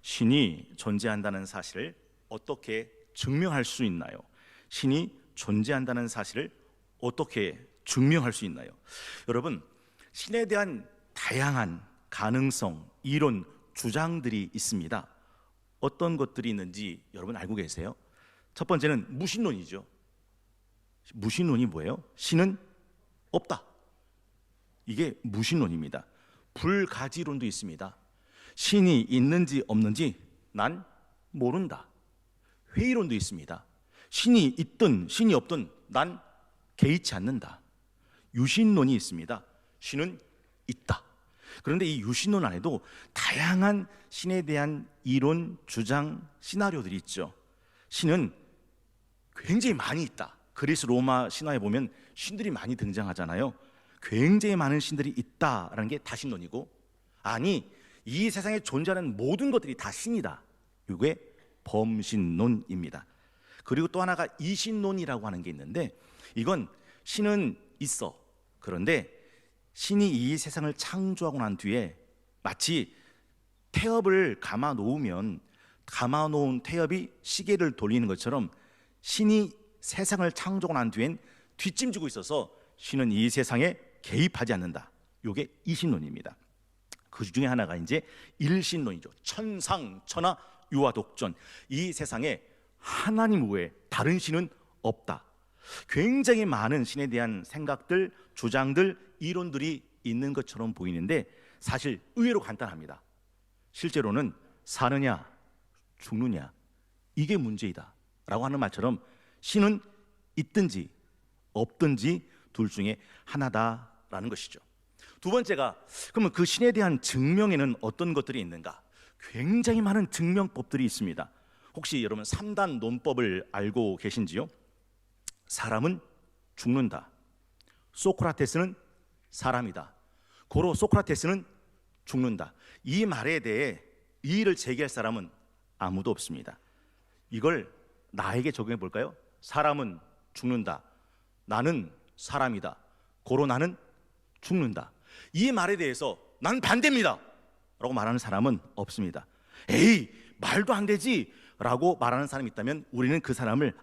신이 존재한다는 사실을 어떻게 증명할 수 있나요? 신이 존재한다는 사실을 어떻게 증명할 수 있나요? 여러분, 신에 대한 다양한 가능성, 이론, 주장들이 있습니다. 어떤 것들이 있는지 여러분 알고 계세요? 첫 번째는 무신론이죠. 무신론이 뭐예요? 신은 없다. 이게 무신론입니다. 불가지론도 있습니다. 신이 있는지 없는지 난 모른다. 회의론도 있습니다. 신이 있든 신이 없든 난 개의치 않는다. 유신론이 있습니다. 신은 있다. 그런데 이 유신론 안에도 다양한 신에 대한 이론, 주장, 시나리오들이 있죠. 신은 굉장히 많이 있다. 그리스 로마 신화에 보면 신들이 많이 등장하잖아요. 굉장히 많은 신들이 있다라는 게 다신론이고, 아니 이 세상에 존재하는 모든 것들이 다 신이다. 이게 범신론입니다. 그리고 또 하나가 이신론이라고 하는 게 있는데, 이건 신은 있어. 그런데 신이 이 세상을 창조하고 난 뒤에 마치 태엽을 감아 놓으면 감아 놓은 태엽이 시계를 돌리는 것처럼 신이 세상을 창조하고 난 뒤엔 뒷짐지고 있어서 신은 이 세상에 개입하지 않는다. 이게 이신론입니다. 그 중에 하나가 이제 일신론이죠. 천상, 천하, 유아, 독전. 이 세상에 하나님 외에 다른 신은 없다. 굉장히 많은 신에 대한 생각들, 주장들, 이론들이 있는 것처럼 보이는데 사실 의외로 간단합니다. 실제로는 사느냐 죽느냐 이게 문제이다 라고 하는 말처럼 신은 있든지 없든지 둘 중에 하나다라는 것이죠. 두 번째가, 그러면 그 신에 대한 증명에는 어떤 것들이 있는가? 굉장히 많은 증명법들이 있습니다. 혹시 여러분 3단 논법을 알고 계신지요? 사람은 죽는다. 소크라테스는 사람이다. 고로 소크라테스는 죽는다. 이 말에 대해 이의를 제기할 사람은 아무도 없습니다. 이걸 나에게 적용해 볼까요? 사람은 죽는다. 나는 사람이다. 고로 나는 죽는다. 이 말에 대해서 난 반대입니다 라고 말하는 사람은 없습니다. 에이, 말도 안 되지 라고 말하는 사람이 있다면 우리는 그 사람을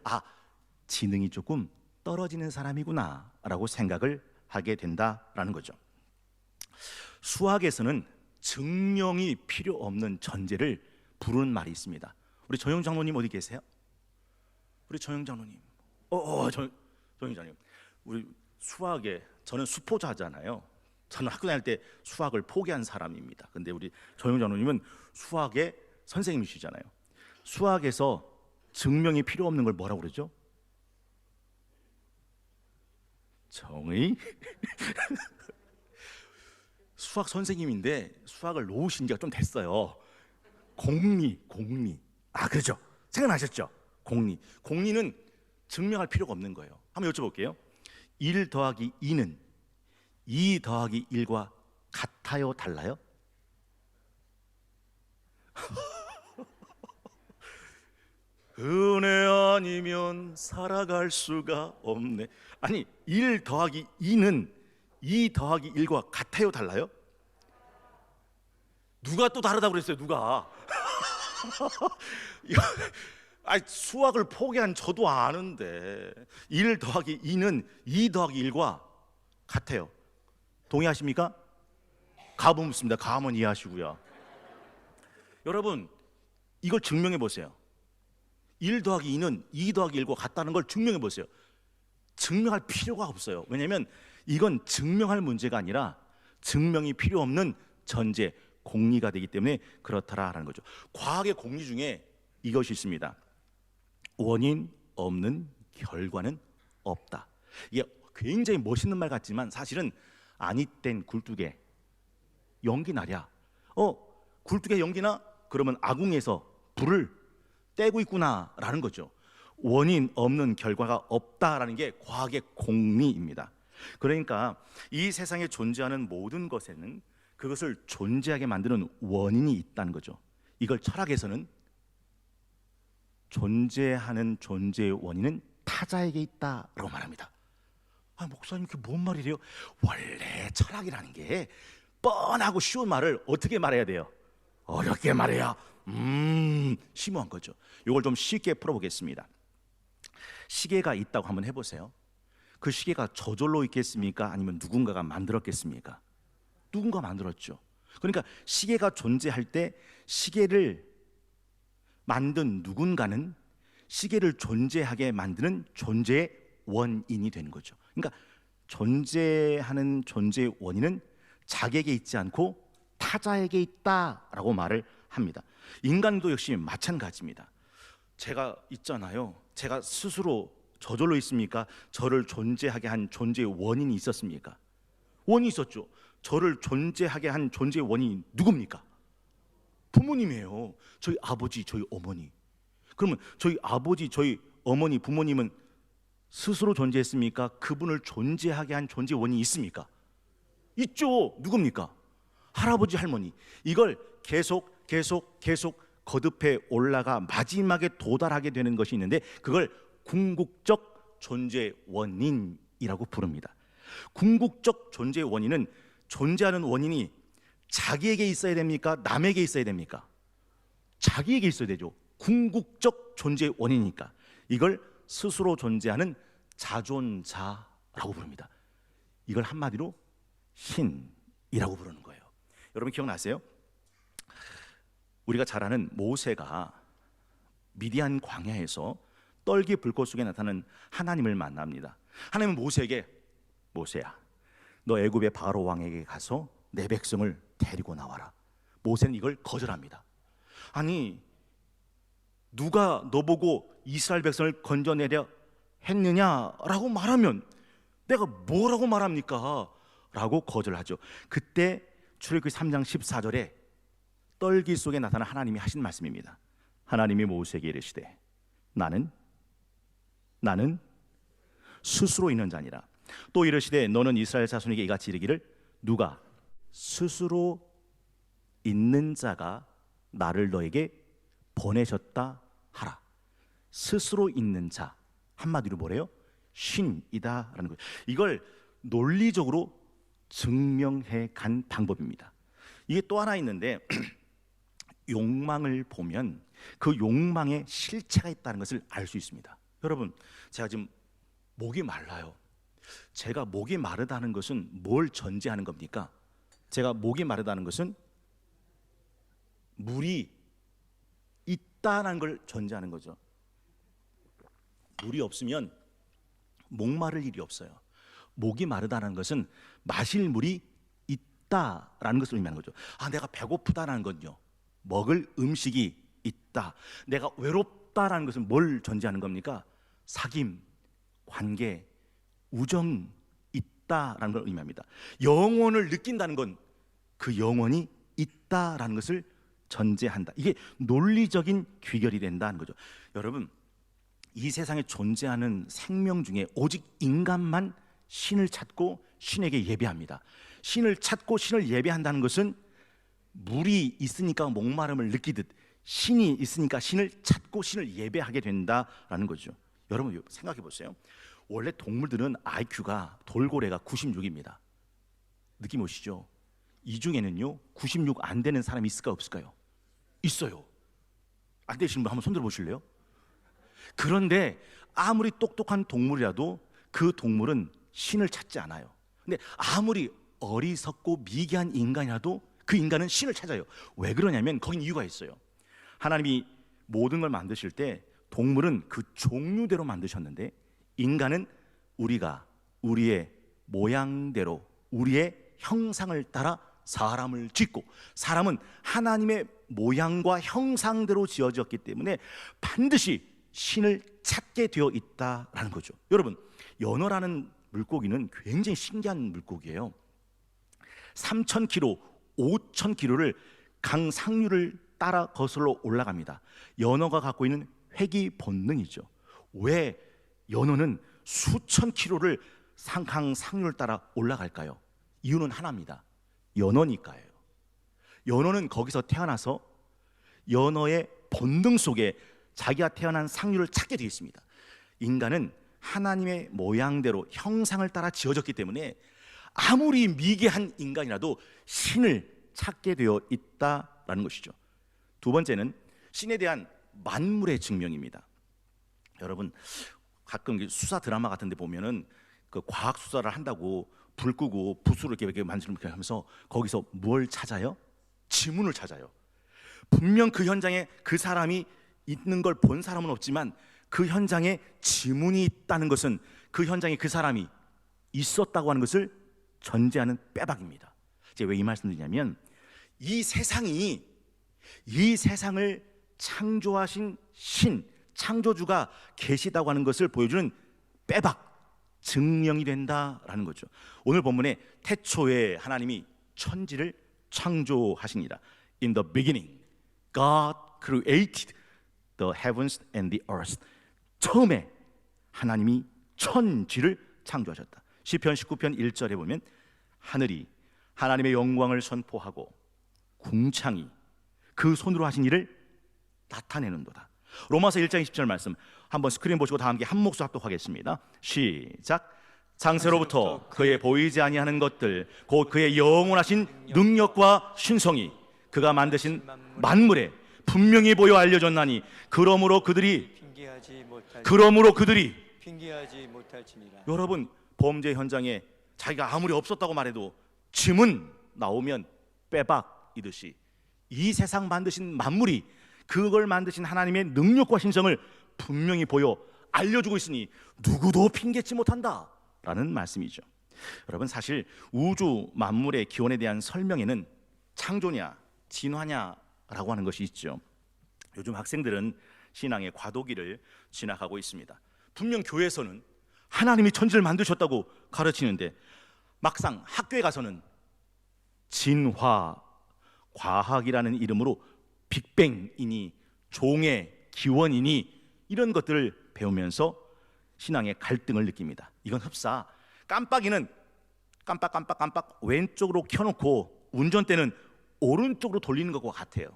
지능이 조금 떨어지는 사람이구나 라고 생각을 하게 된다라는 거죠. 수학에서는 증명이 필요 없는 전제를 부르는 말이 있습니다. 우리 정영 장로님 어디 계세요? 우리 정영 장로님. 정영 장로님. 우리 수학에 저는 수포자잖아요. 저는 학교 다닐 때 수학을 포기한 사람입니다. 근데 우리 정영 장로님은 수학의 선생님이시잖아요. 수학에서 증명이 필요 없는 걸 뭐라고 그러죠? 정의? 수학 선생님인데 수학을 놓으신 지가 좀 됐어요. 공리. 그렇죠. 생각나셨죠? 공리는 증명할 필요가 없는 거예요. 한번 여쭤볼게요. 1 더하기 2는 2 더하기 1과 같아요? 달라요? 은혜 아니면 살아갈 수가 없네. 아니 1 더하기 2는 2 더하기 1과 같아요? 달라요? 누가 또 다르다고 그랬어요? 누가? 수학을 포기한 저도 아는데 1 더하기 2는 2 더하기 1과 같아요. 동의하십니까? 가본 묻습니다. 가면 이해하시고요. 여러분 이걸 증명해 보세요. 1 더하기 2는 2 더하기 1과 같다는 걸 증명해 보세요. 증명할 필요가 없어요. 왜냐하면 이건 증명할 문제가 아니라 증명이 필요 없는 전제, 공리가 되기 때문에 그렇다라는 거죠. 과학의 공리 중에 이것이 있습니다. 원인 없는 결과는 없다. 이게 굉장히 멋있는 말 같지만 사실은 아니 땐 굴뚝에 연기 나랴. 굴뚝에 연기나? 그러면 아궁에서 불을 떼고 있구나라는 거죠. 원인 없는 결과가 없다라는 게 과학의 공리입니다. 그러니까 이 세상에 존재하는 모든 것에는 그것을 존재하게 만드는 원인이 있다는 거죠. 이걸 철학에서는 존재하는 존재의 원인은 타자에게 있다라고 말합니다. 목사님 그게 뭔 말이래요? 원래 철학이라는 게 뻔하고 쉬운 말을 어떻게 말해야 돼요? 어렵게 말해야 심오한 거죠. 이걸 좀 쉽게 풀어보겠습니다. 시계가 있다고 한번 해보세요. 그 시계가 저절로 있겠습니까? 아니면 누군가가 만들었겠습니까? 누군가 만들었죠. 그러니까 시계가 존재할 때 시계를 만든 누군가는 시계를 존재하게 만드는 존재의 원인이 되는 거죠. 그러니까 존재하는 존재의 원인은 자기에게 있지 않고 타자에게 있다라고 말을 합니다. 인간도 역시 마찬가지입니다. 제가 있잖아요. 제가 스스로 저절로 있습니까? 저를 존재하게 한 존재의 원인이 있었습니까? 원인이 있었죠. 저를 존재하게 한 존재의 원인이 누굽니까? 부모님이에요. 저희 아버지, 저희 어머니. 그러면 저희 아버지, 저희 어머니, 부모님은 스스로 존재했습니까? 그분을 존재하게 한 존재의 원인이 있습니까? 있죠. 누굽니까? 할아버지, 할머니. 이걸 계속 거듭해 올라가 마지막에 도달하게 되는 것이 있는데 그걸 궁극적 존재의 원인이라고 부릅니다. 궁극적 존재의 원인은 존재하는 원인이 자기에게 있어야 됩니까? 남에게 있어야 됩니까? 자기에게 있어야 되죠. 궁극적 존재의 원인이니까 이걸 스스로 존재하는 자존자라고 부릅니다. 이걸 한마디로 신이라고 부르는 거예요. 여러분 기억나세요? 우리가 잘 아는 모세가 미디안 광야에서 떨기 불꽃 속에 나타나는 하나님을 만납니다. 하나님은 모세에게 모세야, 너 애굽의 바로 왕에게 가서 내 백성을 데리고 나와라. 모세는 이걸 거절합니다. 아니 누가 너보고 이스라엘 백성을 건져내려 했느냐라고 말하면 내가 뭐라고 말합니까? 라고 거절하죠. 그때 출애굽기 3장 14절에 떨기 속에 나타난 하나님이 하신 말씀입니다. 하나님이 모세에게 이르시되 나는 스스로 있는 자니라. 또 이르시되 너는 이스라엘 자손에게 이같이 이르기를 누가 스스로 있는 자가 나를 너에게 보내셨다 하라. 스스로 있는 자, 한마디로 뭐래요? 신이다라는 거예요. 이걸 논리적으로 증명해 간 방법입니다. 이게 또 하나 있는데 욕망을 보면 그 욕망에 실체가 있다는 것을 알 수 있습니다. 여러분, 제가 지금 목이 말라요. 제가 목이 마르다는 것은 뭘 전제하는 겁니까? 제가 목이 마르다는 것은 물이 있다는 걸 전제하는 거죠. 물이 없으면 목마를 일이 없어요. 목이 마르다는 것은 마실 물이 있다라는 것을 의미하는 거죠. 내가 배고프다는 건요, 먹을 음식이 있다. 내가 외롭다라는 것은 뭘 전제하는 겁니까? 사귐, 관계, 우정 있다라는 걸 의미합니다. 영혼을 느낀다는 건 그 영혼이 있다라는 것을 전제한다. 이게 논리적인 귀결이 된다는 거죠. 여러분, 이 세상에 존재하는 생명 중에 오직 인간만 신을 찾고 신에게 예배합니다. 신을 찾고 신을 예배한다는 것은 물이 있으니까 목마름을 느끼듯 신이 있으니까 신을 찾고 신을 예배하게 된다라는 거죠. 여러분 생각해 보세요. 원래 동물들은 IQ가 돌고래가 96입니다. 느낌 오시죠? 이 중에는요 96 안 되는 사람이 있을까요 없을까요? 있어요. 안 되시는 분 한번 손들어 보실래요? 그런데 아무리 똑똑한 동물이라도 그 동물은 신을 찾지 않아요. 근데 아무리 어리석고 미개한 인간이라도 그 인간은 신을 찾아요. 왜 그러냐면 거긴 이유가 있어요. 하나님이 모든 걸 만드실 때 동물은 그 종류대로 만드셨는데 인간은 우리가 우리의 모양대로 우리의 형상을 따라 사람을 짓고 사람은 하나님의 모양과 형상대로 지어졌기 때문에 반드시 신을 찾게 되어 있다라는 거죠. 여러분, 연어라는 물고기는 굉장히 신기한 물고기예요. 3,000km, 5,000km를 강 상류를 따라 거슬러 올라갑니다. 연어가 갖고 있는 회귀 본능이죠. 왜 연어는 수천 킬로를 강 상류를 따라 올라갈까요? 이유는 하나입니다. 연어니까요. 연어는 거기서 태어나서 연어의 본능 속에 자기가 태어난 상류를 찾게 되어 있습니다. 인간은 하나님의 모양대로 형상을 따라 지어졌기 때문에 아무리 미개한 인간이라도 신을 찾게 되어 있다라는 것이죠. 두 번째는 신에 대한 만물의 증명입니다. 여러분 가끔 수사 드라마 같은 데 보면은 그 과학 수사를 한다고 불 끄고 붓으로 이렇게 만지는 게 하면서 거기서 뭘 찾아요? 지문을 찾아요. 분명 그 현장에 그 사람이 있는 걸 본 사람은 없지만 그 현장에 지문이 있다는 것은 그 현장에 그 사람이 있었다고 하는 것을 전제하는 빼박입니다. 제가 왜 이 말씀드리냐면 이 세상을 창조하신 신, 창조주가 계시다고 하는 것을 보여주는 빼박, 증명이 된다라는 거죠. 오늘 본문에 태초에 하나님이 천지를 창조하시니라. In the beginning, God created the heavens and the earth. 처음에 하나님이 천지를 창조하셨다. 시편 19편 1절에 보면 하늘이 하나님의 영광을 선포하고 궁창이 그 손으로 하신 일을 나타내는도다. 로마서 1장 20절 말씀 한번 스크린 보시고 다 함께 한 목소리 합독하겠습니다. 시작. 창세로부터 그의 보이지 아니하는 것들 곧 그의 영원하신 능력과 신성이 그가 만드신 만물에 분명히 보여 알려졌나니 그러므로 그들이 핑계하지 못할지니라. 여러분 범죄 현장에 자기가 아무리 없었다고 말해도 지문 나오면 빼박이듯이 이 세상 만드신 만물이 그걸 만드신 하나님의 능력과 신성을 분명히 보여 알려주고 있으니 누구도 핑계치 못한다 라는 말씀이죠. 여러분 사실 우주 만물의 기원에 대한 설명에는 창조냐 진화냐라고 하는 것이 있죠. 요즘 학생들은 신앙의 과도기를 지나가고 있습니다. 분명 교회에서는 하나님이 천지를 만드셨다고 가르치는데 막상 학교에 가서는 진화, 과학이라는 이름으로 빅뱅이니 종의 기원이니 이런 것들을 배우면서 신앙의 갈등을 느낍니다. 이건 흡사 깜빡이는 깜빡 왼쪽으로 켜놓고 운전대는 오른쪽으로 돌리는 것과 같아요.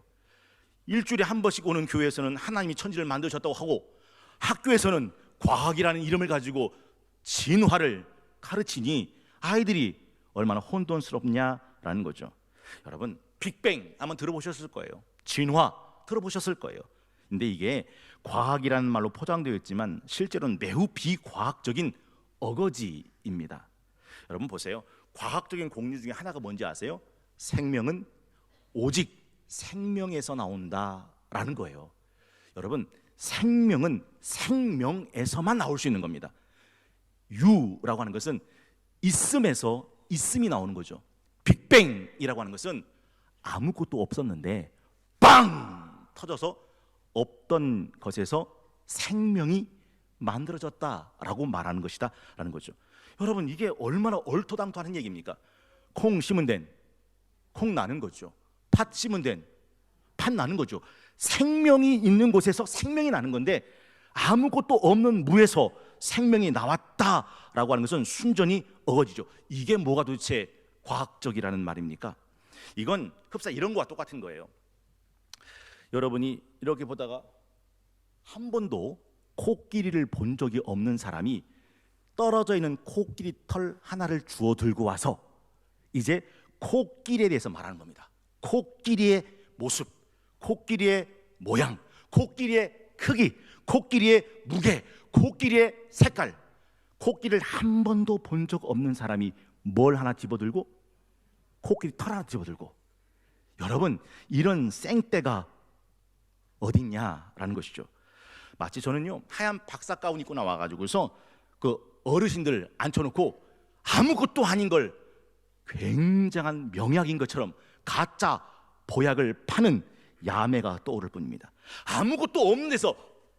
일주일에 한 번씩 오는 교회에서는 하나님이 천지를 만드셨다고 하고 학교에서는 과학이라는 이름을 가지고 진화를 가르치니 아이들이 얼마나 혼돈스럽냐라는 거죠. 여러분 빅뱅 한번 들어보셨을 거예요. 진화 들어보셨을 거예요. 근데 이게 과학이라는 말로 포장되어 있지만 실제로는 매우 비과학적인 어거지입니다. 여러분 보세요. 과학적인 공리 중에 하나가 뭔지 아세요? 생명은 오직 생명에서 나온다라는 거예요. 여러분 생명은 생명에서만 나올 수 있는 겁니다. 유라고 하는 것은 있음에서 있음이 나오는 거죠. 빅뱅이라고 하는 것은 아무것도 없었는데 빵 터져서 없던 것에서 생명이 만들어졌다라고 말하는 것이다 라는 거죠. 여러분 이게 얼마나 얼토당토하는 얘기입니까? 콩 심은 데는 콩 나는 거죠. 팥 심은 데는 팥 나는 거죠. 생명이 있는 곳에서 생명이 나는 건데 아무것도 없는 무에서 생명이 나왔다라고 하는 것은 순전히 어거지죠. 이게 뭐가 도대체 과학적이라는 말입니까? 이건 흡사 이런 거와 똑같은 거예요. 여러분이 이렇게 보다가 한 번도 코끼리를 본 적이 없는 사람이 떨어져 있는 코끼리 털 하나를 주워 들고 와서 이제 코끼리에 대해서 말하는 겁니다. 코끼리의 모습, 코끼리의 모양, 코끼리의 크기, 코끼리의 무게, 코끼리의 색깔. 코끼리를 한 번도 본 적 없는 사람이 뭘 하나 집어들고 코끼리 털 하나 집어들고 여러분 이런 생떼가 어딨냐라는 것이죠. 마치 저는요 하얀 박사 가운 입고 나와가지고서 그 어르신들 앉혀놓고 아무것도 아닌 걸 굉장한 명약인 것처럼 가짜 보약을 파는 야매가 떠오를 뿐입니다. 아무것도 없는 데서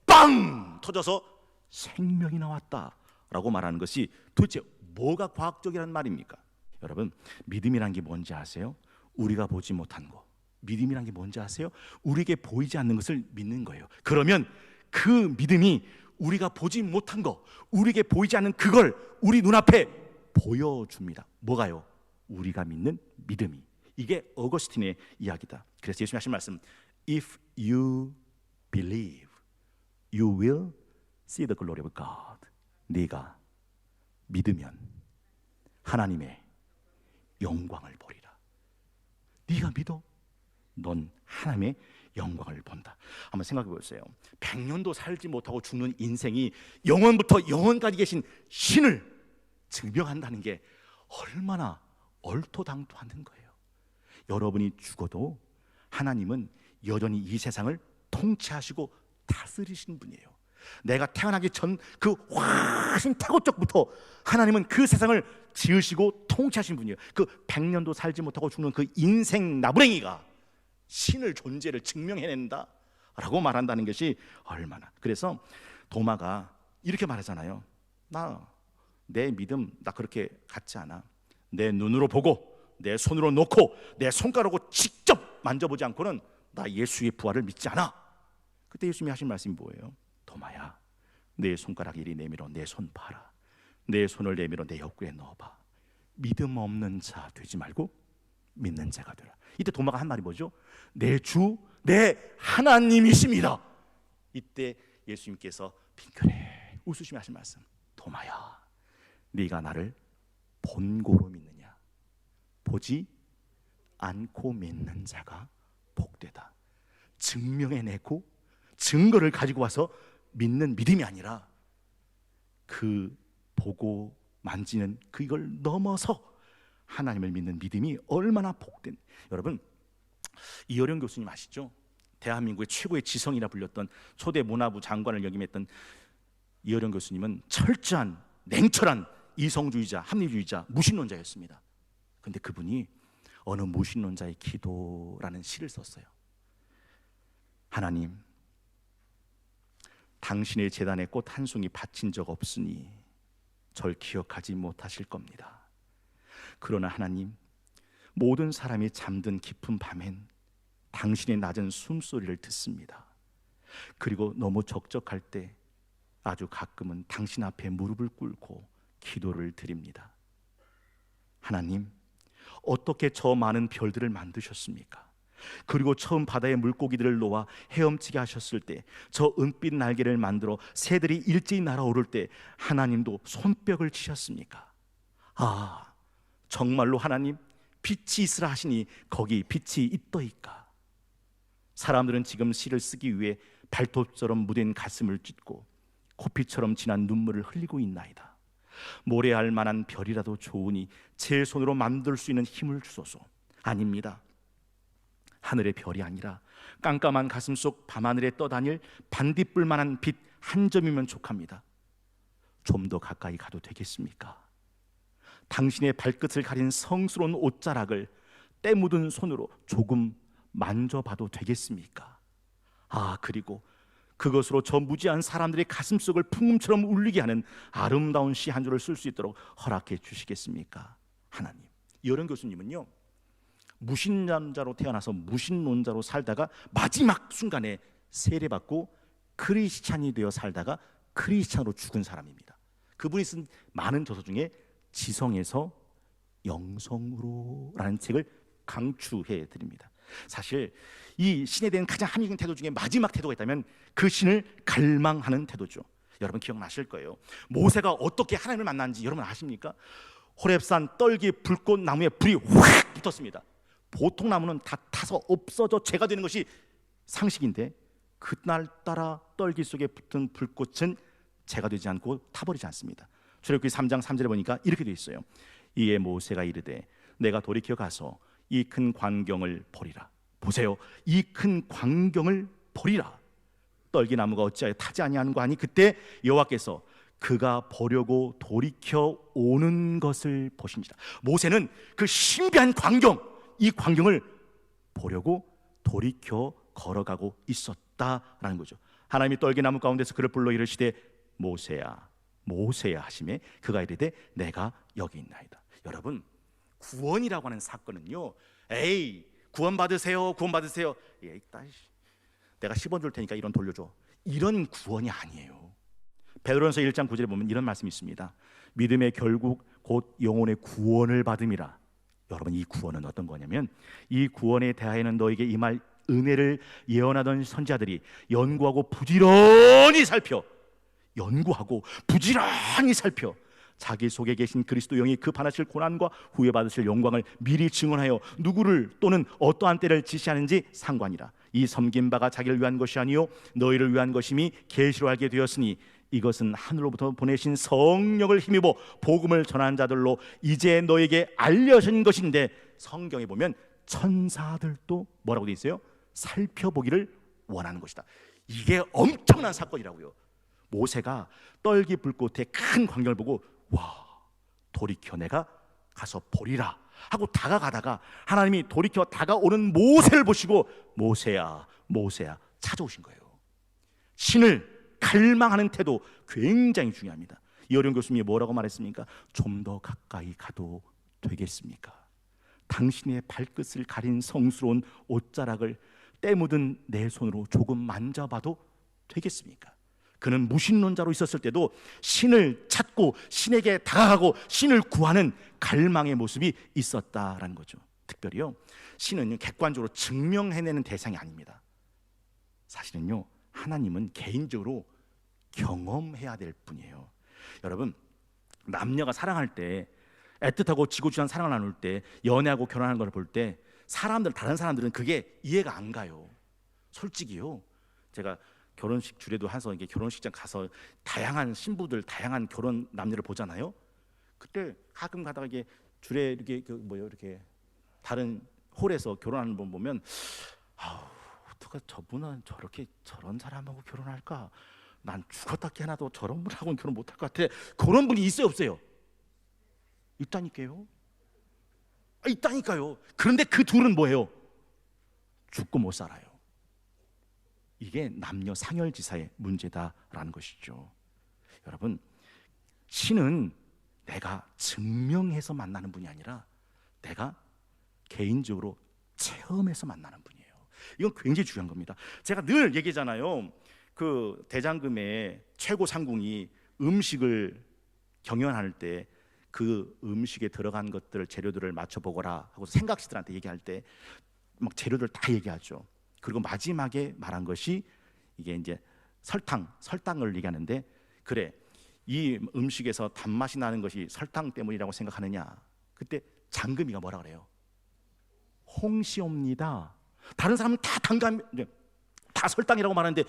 빵 터져서 생명이 나왔다라고 말하는 것이 도대체 뭐가 과학적이라는 말입니까? 여러분 믿음이란 게 뭔지 아세요? 우리가 보지 못한 거. 믿음이란 게 뭔지 아세요? 우리에게 보이지 않는 것을 믿는 거예요. 그러면 그 믿음이 우리가 보지 못한 거, 우리에게 보이지 않는 그걸 우리 눈앞에 보여줍니다. 뭐가요? 우리가 믿는 믿음이. 이게 어거스틴의 이야기다. 그래서 예수님 하신 말씀 If you believe, you will see the glory of God. 네가 믿으면 하나님의 영광을 보리라. 네가 믿어? 넌 하나님의 영광을 본다. 한번 생각해 보세요. 100년도 살지 못하고 죽는 인생이 영원부터 영원까지 계신 신을 증명한다는 게 얼마나 얼토당토하는 거예요. 여러분이 죽어도 하나님은 여전히 이 세상을 통치하시고 다스리신 분이에요. 내가 태어나기 전 그 화신 태고 쪽부터 하나님은 그 세상을 지으시고 통치하신 분이에요. 그 100년도 살지 못하고 죽는 그 인생 나부랭이가 신을 존재를 증명해낸다 라고 말한다는 것이 얼마나. 그래서 도마가 이렇게 말하잖아요. 내 믿음 나 그렇게 같지 않아. 내 눈으로 보고 내 손으로 놓고 내 손가락으로 직접 만져보지 않고는 나 예수의 부활을 믿지 않아. 그때 예수님이 하신 말씀이 뭐예요? 도마야, 내 손가락 이리 내밀어 내 손 봐라. 내 손을 내밀어 내 옆구리에 넣어봐. 믿음 없는 자 되지 말고 믿는 자가 되라. 이때 도마가 한 말이 뭐죠? 내 주, 내 하나님이십니다. 이때 예수님께서 핑크레 웃으시며 하신 말씀, 도마야, 네가 나를 본고로 믿느냐? 보지 않고 믿는 자가 복되다. 증명해내고 증거를 가지고 와서 믿는 믿음이 아니라 그 보고 만지는 그걸 넘어서 하나님을 믿는 믿음이 얼마나 복된. 여러분, 이어령 교수님 아시죠? 대한민국의 최고의 지성이라 불렸던 초대 문화부 장관을 역임했던 이어령 교수님은 철저한 냉철한 이성주의자, 합리주의자, 무신론자였습니다. 그런데 그분이 어느 무신론자의 기도라는 시를 썼어요. 하나님, 당신의 제단에 꽃 한 송이 바친 적 없으니 절 기억하지 못하실 겁니다. 그러나 하나님, 모든 사람이 잠든 깊은 밤엔 당신의 낮은 숨소리를 듣습니다. 그리고 너무 적적할 때 아주 가끔은 당신 앞에 무릎을 꿇고 기도를 드립니다. 하나님, 어떻게 저 많은 별들을 만드셨습니까? 그리고 처음 바다에 물고기들을 놓아 헤엄치게 하셨을 때, 저 은빛 날개를 만들어 새들이 일제히 날아오를 때 하나님도 손뼉을 치셨습니까? 아, 정말로 하나님, 빛이 있으라 하시니 거기 빛이 있더이까? 사람들은 지금 시를 쓰기 위해 발톱처럼 무딘 가슴을 찢고 코피처럼 진한 눈물을 흘리고 있나이다. 모래알 만한 별이라도 좋으니 제 손으로 만들 수 있는 힘을 주소서. 아닙니다. 하늘의 별이 아니라 깜깜한 가슴 속 밤하늘에 떠다닐 반딧불만한 빛 한 점이면 족합니다. 좀 더 가까이 가도 되겠습니까? 당신의 발끝을 가린 성스러운 옷자락을 때 묻은 손으로 조금 만져봐도 되겠습니까? 아, 그리고 그것으로 저 무지한 사람들의 가슴속을 풍음처럼 울리게 하는 아름다운 시 한 줄을 쓸 수 있도록 허락해 주시겠습니까? 하나님. 이어령 교수님은요, 무신론자로 태어나서 무신론자로 살다가 마지막 순간에 세례받고 크리스찬이 되어 살다가 크리스찬으로 죽은 사람입니다. 그분이 쓴 많은 저서 중에 지성에서 영성으로라는 책을 강추해 드립니다. 사실 이 신에 대한 가장 합리적인 태도 중에 마지막 태도가 있다면 그 신을 갈망하는 태도죠. 여러분 기억나실 거예요. 모세가 어떻게 하나님을 만났는지 여러분 아십니까? 호렙산 떨기 불꽃 나무에 불이 확 붙었습니다. 보통 나무는 다 타서 없어져 재가 되는 것이 상식인데 그날따라 떨기 속에 붙은 불꽃은 재가 되지 않고 타버리지 않습니다. 출애굽기 3장 3절에 보니까 이렇게 되어 있어요. 이에 모세가 이르되 내가 돌이켜 가서 이 큰 광경을 보리라. 보세요, 이 큰 광경을 보리라. 떨기나무가 어찌하여 타지 아니하는가 하니 그때 여호와께서 그가 보려고 돌이켜 오는 것을 보시니라. 모세는 그 신비한 광경, 이 광경을 보려고 돌이켜 걸어가고 있었다라는 거죠. 하나님이 떨기나무 가운데서 그를 불러 이르시되 모세야 모세야 하시매 그가 이르되 내가 여기 있나이다. 여러분, 구원이라고 하는 사건은요, 에이 구원 받으세요 구원 받으세요, 에이 내가 10원 줄 테니까 1원 돌려줘, 이런 구원이 아니에요. 베드로전서 1장 9절에 보면 이런 말씀이 있습니다. 믿음의 결국 곧 영혼의 구원을 받음이라. 여러분, 이 구원은 어떤 거냐면 이 구원에 대하여는 너에게 임할 은혜를 예언하던 선지자들이 연구하고 부지런히 살펴 자기 속에 계신 그리스도 영이 그 받으실 고난과 후에 받으실 영광을 미리 증언하여 누구를 또는 어떠한 때를 지시하는지 상관이라. 이 섬긴 바가 자기를 위한 것이 아니요 너희를 위한 것임이 계시로 알게 되었으니 이것은 하늘로부터 보내신 성령을 힘입어 복음을 전하는 자들로 이제 너에게 알려진 것인데, 성경에 보면 천사들도 뭐라고 돼 있어요? 살펴보기를 원하는 것이다. 이게 엄청난 사건이라고요. 모세가 떨기 불꽃에 큰 광경을 보고 와, 돌이켜 내가 가서 보리라 하고 다가가다가 하나님이 돌이켜 다가오는 모세를 보시고 모세야 모세야 찾아오신 거예요. 신을 갈망하는 태도 굉장히 중요합니다. 이어령 교수님이 뭐라고 말했습니까? 좀 더 가까이 가도 되겠습니까? 당신의 발끝을 가린 성스러운 옷자락을 때 묻은 내 손으로 조금 만져봐도 되겠습니까? 그는 무신론자로 있었을 때도 신을 찾고 신에게 다가가고 신을 구하는 갈망의 모습이 있었다라는 거죠. 특별히요, 신은 객관적으로 증명해내는 대상이 아닙니다. 사실은요, 하나님은 개인적으로 경험해야 될 뿐이에요. 여러분, 남녀가 사랑할 때, 애틋하고 지고지고한 사랑을 나눌 때, 연애하고 결혼하는 걸 볼 때 다른 사람들은 그게 이해가 안 가요. 솔직히요, 제가 결혼식 주례도 해서 이게 결혼식장 가서 다양한 신부들, 다양한 결혼 남녀를 보잖아요. 그때 가끔 가다가 이게 주례 이렇게 이렇게 다른 홀에서 결혼하는 분 보면 어떻게 저분은 저렇게 저런 사람하고 결혼할까? 난 죽었다 깨어나도 저런 분하고는 결혼 못할 것 같아. 그런 분이 있어요, 없어요? 있다니까요. 있다니까요. 그런데 그 둘은 뭐예요? 죽고 못 살아요. 이게 남녀 상열지사의 문제다라는 것이죠. 여러분, 신은 내가 증명해서 만나는 분이 아니라 내가 개인적으로 체험해서 만나는 분이에요. 이건 굉장히 중요한 겁니다. 제가 늘 얘기하잖아요. 그 대장금의 최고 상궁이 음식을 경연할 때 그 음식에 들어간 것들, 재료들을 맞춰보거라 하고 생각시들한테 얘기할 때 막 재료들 다 얘기하죠. 그리고 마지막에 말한 것이 이게 이제 설탕을 얘기하는데, 그래, 이 음식에서 단맛이 나는 것이 설탕 때문이라고 생각하느냐? 그때 장금이가 뭐라 그래요? 홍시옵니다. 다른 사람은 다 다 설탕이라고 말하는데,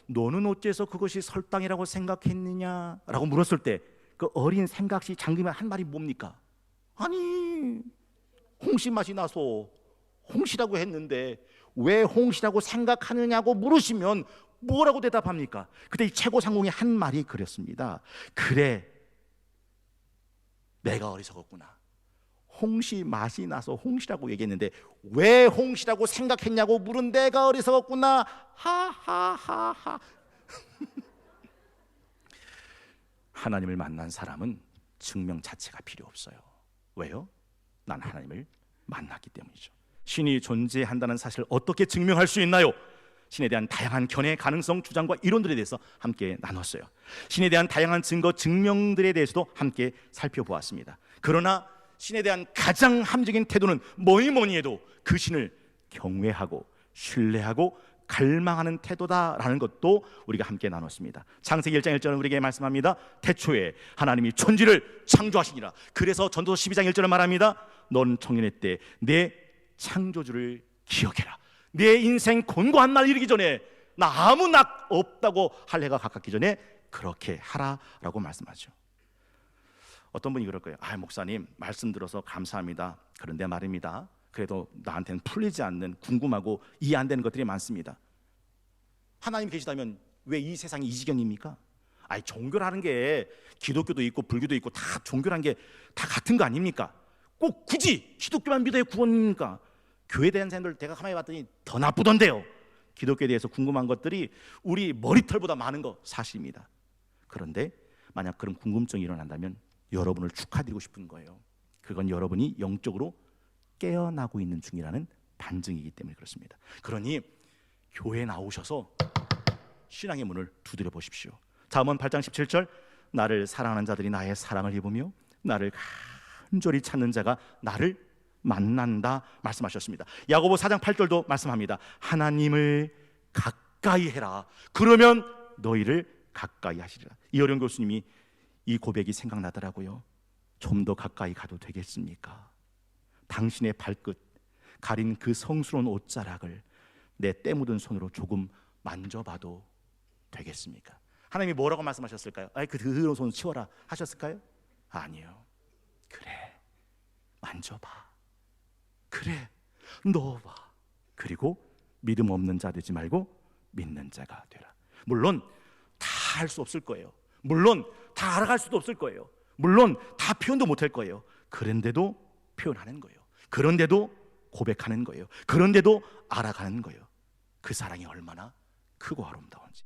너는 어째서 그것이 설탕이라고 생각했느냐라고 물었을 때 그 어린 생각시 장금이 한 말이 뭡니까? 아니, 홍시 맛이 나서 홍시라고 했는데 왜 홍시라고 생각하느냐고 물으시면 뭐라고 대답합니까? 그때 이 최고 상궁이 한 말이 그랬습니다. 그래, 내가 어리석었구나. 홍시 맛이 나서 홍시라고 얘기했는데 왜 홍시라고 생각했냐고 물은 내가 어리석었구나. 하하하하. 하나님을 만난 사람은 증명 자체가 필요 없어요. 왜요? 난 하나님을 만났기 때문이죠. 신이 존재한다는 사실을 어떻게 증명할 수 있나요? 신에 대한 다양한 견해, 가능성, 주장과 이론들에 대해서 함께 나눴어요. 신에 대한 다양한 증거, 증명들에 대해서도 함께 살펴보았습니다. 그러나 신에 대한 가장 함적인 태도는 뭐니 해도 그 신을 경외하고 신뢰하고 갈망하는 태도다라는 것도 우리가 함께 나눴습니다. 창세기 1장 1절은 우리에게 말씀합니다. 태초에 하나님이 천지를 창조하시니라. 그래서 전도서 12장 1절을 말합니다. 넌 청년의 때 내 창조주를 기억해라. 내 인생 곤고한 날 이르기 전에, 나 아무 낙 없다고 할 해가 가깝기 전에 그렇게 하라라고 말씀하죠. 어떤 분이 그럴 거예요. 목사님 말씀 들어서 감사합니다. 그런데 말입니다, 그래도 나한테는 풀리지 않는, 궁금하고 이해 안 되는 것들이 많습니다. 하나님 계시다면 왜 이 세상이 이 지경입니까? 종교라는 게 기독교도 있고 불교도 있고 다 종교라는 게 다 같은 거 아닙니까? 꼭 굳이 기독교만 믿어야 구원입니까? 교회에 대한 사람들 내가 가만히 봤더니 더 나쁘던데요. 기독교에 대해서 궁금한 것들이 우리 머리털보다 많은 거 사실입니다. 그런데 만약 그런 궁금증이 일어난다면 여러분을 축하드리고 싶은 거예요. 그건 여러분이 영적으로 깨어나고 있는 중이라는 반증이기 때문에 그렇습니다. 그러니 교회에 나오셔서 신앙의 문을 두드려 보십시오. 잠언 8장 17절, 나를 사랑하는 자들이 나의 사랑을 입으며 나를 간절히 찾는 자가 나를 만난다 말씀하셨습니다. 야고보 4장 8절도 말씀합니다. 하나님을 가까이 해라. 그러면 너희를 가까이 하시리라. 이어령 교수님이 이 고백이 생각나더라고요. 좀 더 가까이 가도 되겠습니까? 당신의 발끝 가린 그 성스러운 옷자락을 내 때 묻은 손으로 조금 만져봐도 되겠습니까? 하나님이 뭐라고 말씀하셨을까요? 아이, 그 더러운 손 치워라 하셨을까요? 아니요. 그래, 만져봐. 그래, 넣어봐. 그리고 믿음 없는 자 되지 말고 믿는 자가 되라. 물론 다 할 수 없을 거예요. 물론 다 알아갈 수도 없을 거예요. 물론 다 표현도 못할 거예요. 그런데도 표현하는 거예요. 그런데도 고백하는 거예요. 그런데도 알아가는 거예요. 그 사랑이 얼마나 크고 아름다운지.